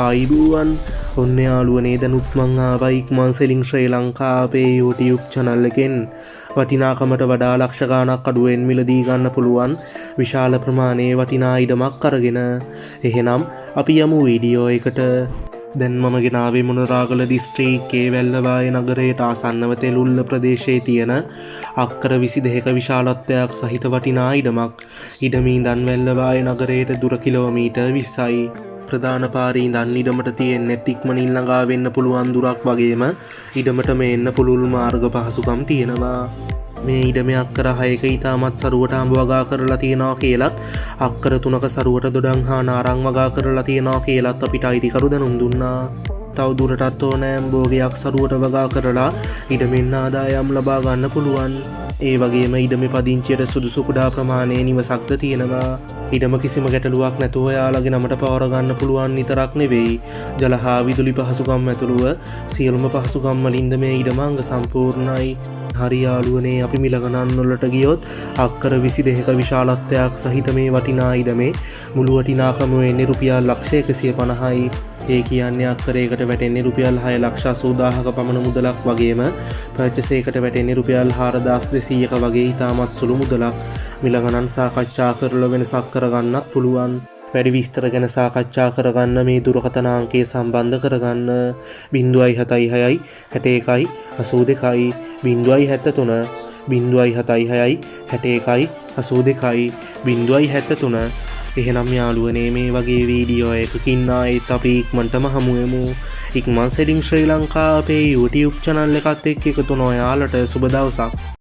ආයිබුවන් ඔන්න යාළුවනේ දැනුත් මං ආවා ඉක්මන් සෙලින් ශ්‍රී ලංකා අපේ YouTube channel එකෙන් වටිනාකමට වඩා ලක්ෂ ගාණක් අඩුවෙන් මිලදී ගන්න පුළුවන් විශාල ප්‍රමාණයේ වටිනා ඉඩමක් අරගෙන. එහෙනම් අපි යමු වීඩියෝ එකට. දැන් මම ගෙනාවේ මොනරාගල දිස්ත්‍රික්කයේ වැල්ලවාය නගරයට ආසන්නව තෙලුල්ල ප්‍රදේශයේ තියෙන අක්කර 22ක විශාලත්වයක් සහිත වටිනා ඉඩමක්. ඉඩමේ ඉඳන් වැල්ලවාය නගරයට දුර කිලෝමීටර් 20යි. ප්‍රධාන පාරේ ඉඳන් ඉඩමට තියෙන්නේ ඉක්මනින් ළඟා වෙන්න පුළුවන් දුරක් වගේම ඉඩමට මේන්න පුළුල් මාර්ග පහසුකම් තියෙනවා. මේ ඉඩමේ අක්කර 6ක ඉතාමත් සරුවට අඹ වගා කරලා තියෙනවා කියලත් අක්කර 3ක සරුවට දොඩම් හා නාරං වගා කරලා තියෙනවා කියලත් අපිට අයිතිකරු දැනුම් දුන්නා. තව දුරටත් ඕනෑම් භෝගයක් සරුවට වගා කරලා ඉඩමෙන් ආදායම් ලබා ගන්න පුළුවන්. ඒ වගේම ඉඩමේ පදිංචියට සුදුසු කුඩා ප්‍රමාණයේ නිවසක්ද තියෙනවා. ඉඩම කිසිම ගැටලුවක් නැතුව ඔයාලගේ නමට පවර ගන්න පුළුවන් විතරක් නෙවෙයි, ජල හා විදුලි පහසුකම් ඇතුළුව සියලුම පහසුකම් වලින්ද මේ ඉඩම අංග සම්පූර්ණයි. හරි යාළුවනේ, අපි මිල ගණන් වලට ගියොත් අක්කර 22ක විශාලත්වයක් සහිත මේ වටිනා ඉඩමේ මුළු වටිනාකම වෙන්නේ රුපියල් ලක්ෂ 150යි. ඒ කියන්නේ අක්කරයකට වැටෙන්නේ රුපියල් 6,80,000ක පමණ මුදලක් වගේම පර්චේස් එකකට වැටෙන්නේ රුපියල් 4,200ක වගේ ඉතාමත් සුළු මුදලක්. මිල ගණන් සාකච්ඡා කරලා වෙනසක් කරගන්නත් පුළුවන්. වැඩි විස්තර ගැන සාකච්ඡා කරගන්න මේ දුරකථන අංකය සම්බන්ධ කරගන්න 076 61 82 073 076 61 82 073. එහෙනම් යාළුවනේ, මේ වගේ වීඩියෝ එකකින් ආයෙත් අපි ඉක්මනටම හමුවෙමු. ඉක්මන් සෙලින් ශ්‍රී ලංකා අපේ YouTube channel එකත් එක්ක එකතු වෙන ඔයාලට සුබ දවසක්.